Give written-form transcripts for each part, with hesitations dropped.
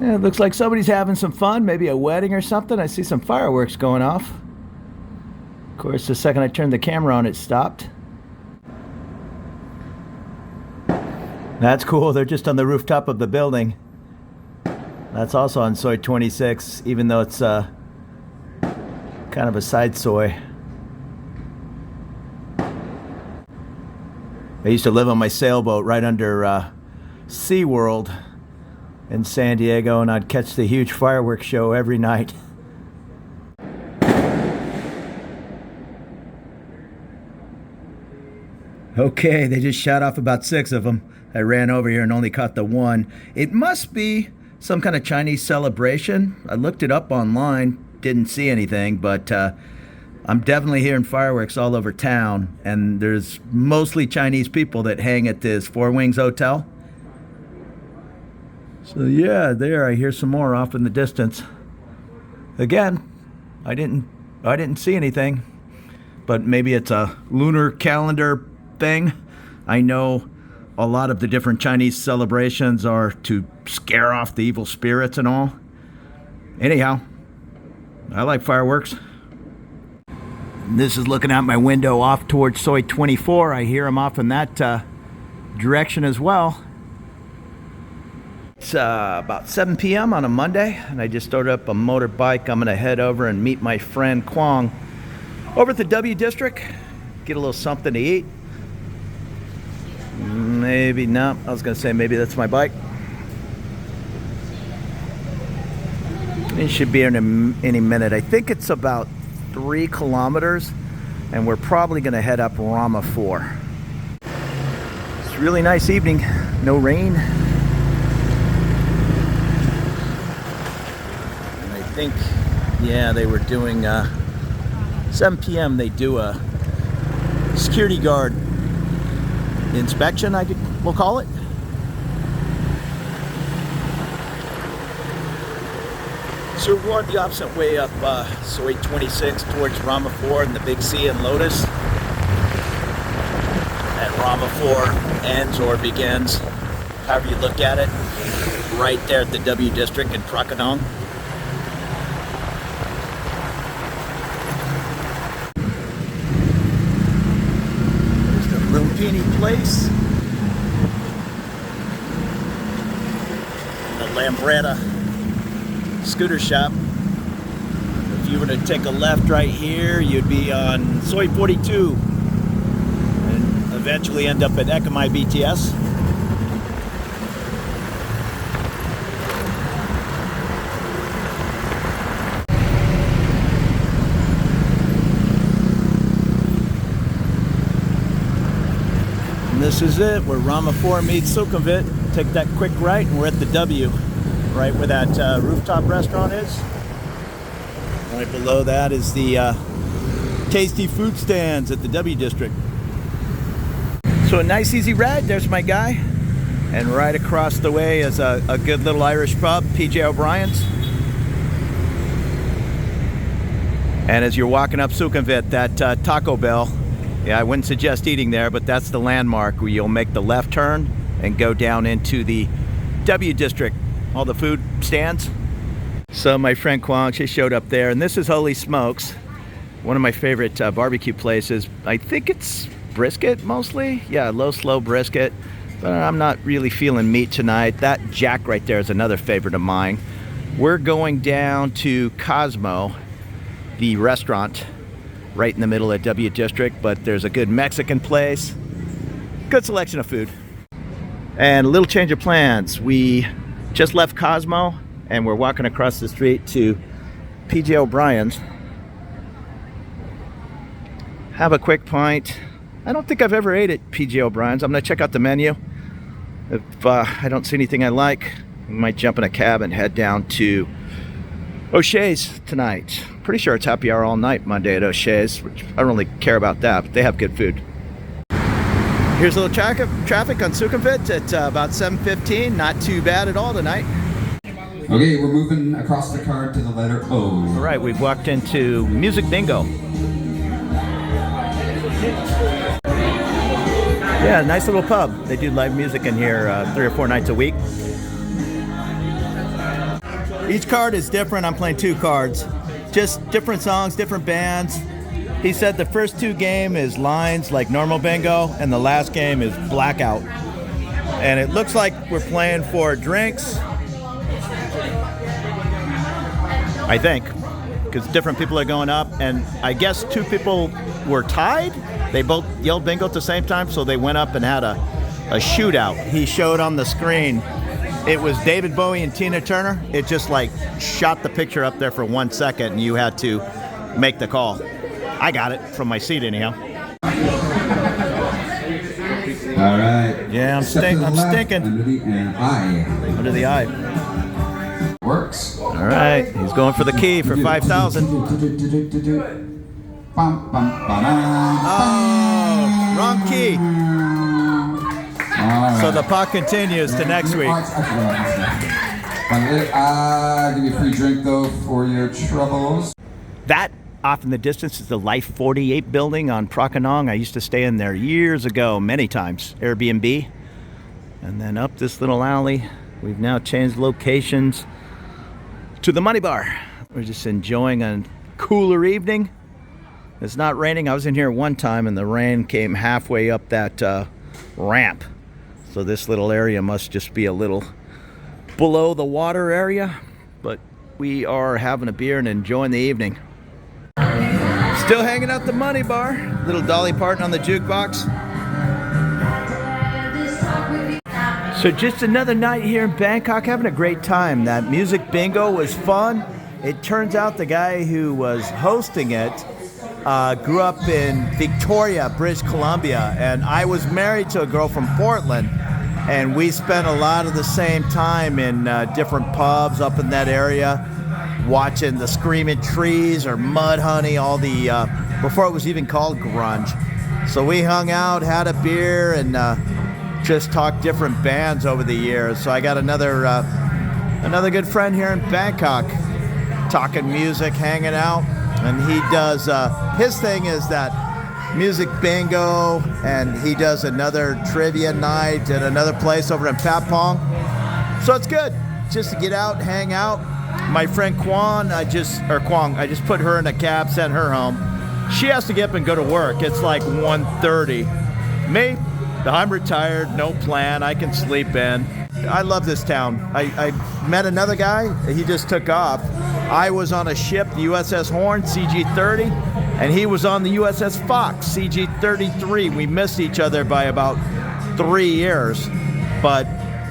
Yeah, it looks like somebody's having some fun, maybe a wedding or something. I see some fireworks going off. Of course, the second I turned the camera on, it stopped. That's cool. They're just on the rooftop of the building. That's also on Soi 26, even though it's kind of a side Soi. I used to live on my sailboat right under SeaWorld in San Diego, and I'd catch the huge fireworks show every night. Okay, they just shot off about 6 of them. I ran over here and only caught the one. It must be some kind of Chinese celebration. I looked it up online, didn't see anything, but I'm definitely hearing fireworks all over town, and there's mostly Chinese people that hang at this Four Wings Hotel. So yeah, there I hear some more off in the distance. Again, I didn't see anything, but maybe it's a lunar calendar thing. I know a lot of the different Chinese celebrations are to scare off the evil spirits and all. Anyhow, I like fireworks. And this is looking out my window off towards Soi 24. I hear them off in that direction as well. It's about 7 p.m. on a Monday, and I just started up a motorbike. I'm going to head over and meet my friend Kwong over at the W District, get a little something to eat. Maybe not. I was going to say maybe that's my bike. It should be in any minute. I think it's about 3 kilometers, and we're probably going to head up Rama 4. It's a really nice evening. No rain. And I think, yeah, they were doing 7 p.m. They do a security guard inspection, we'll call it. So we're going the opposite way up Soi 26 towards Rama 4 and the Big C and Lotus. And Rama 4 ends or begins, however you look at it, right there at the W District in Prakadong. Lumpini Place, the Lambretta scooter shop. If you were to take a left right here, you'd be on Soi 42 and eventually end up at Ekamai BTS. This is it, where Rama 4 meets Sukhumvit. Take that quick right and we're at the W, right where that rooftop restaurant is. Right below that is the tasty food stands at the W District. So a nice easy ride, there's my guy. And right across the way is a good little Irish pub, PJ O'Brien's. And as you're walking up Sukhumvit, that Taco Bell, yeah, I wouldn't suggest eating there, but that's the landmark where you'll make the left turn and go down into the W District, all the food stands. So my friend Kwong, she showed up there, and this is Holy Smokes, one of my favorite barbecue places. I think it's brisket mostly. Yeah, low, slow brisket, but I'm not really feeling meat tonight. That Jack right there is another favorite of mine. We're going down to Cosmo, the restaurant, right in the middle of W District, but there's a good Mexican place, good selection of food. And a little change of plans. We just left Cosmo and we're walking across the street to PJ O'Brien's. Have a quick pint. I don't think I've ever ate at PJ O'Brien's. I'm gonna check out the menu. If I don't see anything I like, we might jump in a cab and head down to O'Shea's tonight. Pretty sure it's happy hour all night Monday at O'Shea's, which I don't really care about that, but they have good food. Here's a little traffic on Sukhumvit at about 7:15. Not too bad at all tonight. Okay, we're moving across the card to the letter O. All right, we've walked into Music Bingo. Yeah, nice little pub. They do live music in here 3 or 4 nights a week. Each card is different. I'm playing 2 cards. Just different songs, different bands. He said the first 2 game is lines like normal bingo, and the last game is blackout. And it looks like we're playing for drinks. I think, because different people are going up, and I guess 2 people were tied. They both yelled bingo at the same time, so they went up and had a shootout. He showed on the screen. It was David Bowie and Tina Turner. It just like shot the picture up there for 1 second, and you had to make the call. I got it from my seat anyhow. All right. Yeah, I'm stinking. Under the eye. Under the eye. Works. All right, he's going for the key for 5,000. Oh, wrong key. Right. So the pot continues to next week. Give you a free drink though for your troubles. That off in the distance is the Life 48 building on Prakanong. I used to stay in there years ago, many times, Airbnb. And then up this little alley, we've now changed locations to the Money Bar. We're just enjoying a cooler evening. It's not raining. I was in here one time and the rain came halfway up that ramp. So this little area must just be a little below the water area. But we are having a beer and enjoying the evening. Still hanging out the Money Bar. Little Dolly Parton on the jukebox. So just another night here in Bangkok, having a great time. That music bingo was fun. It turns out the guy who was hosting it grew up in Victoria, British Columbia, and I was married to a girl from Portland, and we spent a lot of the same time in different pubs up in that area, watching the Screaming Trees or Mudhoney, all the before it was even called grunge. So we hung out, had a beer, and just talked different bands over the years. So I got another good friend here in Bangkok, talking music, hanging out, and he does his thing is that music bingo, and he does another trivia night at another place over in Patpong. So it's good just to get out, hang out. My friend Kwang, I just put her in a cab, sent her home. She has to get up and go to work. It's like 1:30. Me, I'm retired, no plan. I can sleep in. I love this town. I met another guy. He just took off. I was on a ship, the USS Horn, CG-30, and he was on the USS Fox, CG-33. We missed each other by about 3 years, but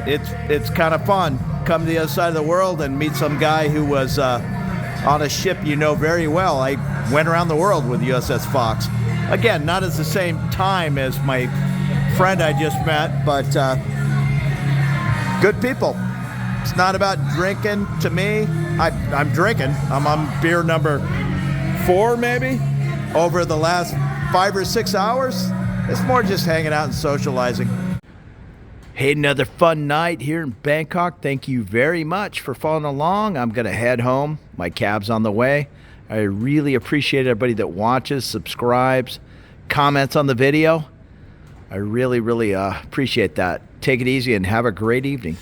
it's kind of fun. Come to the other side of the world and meet some guy who was on a ship you know very well. I went around the world with USS Fox. Again, not at the same time as my friend I just met, but good people. It's not about drinking to me. I'm drinking. I'm on beer number 4 maybe over the last 5 or 6 hours. It's more just hanging out and socializing. Hey, another fun night here in Bangkok. Thank you very much for following along. I'm going to head home. My cab's on the way. I really appreciate everybody that watches, subscribes, comments on the video. I really, really appreciate that. Take it easy and have a great evening.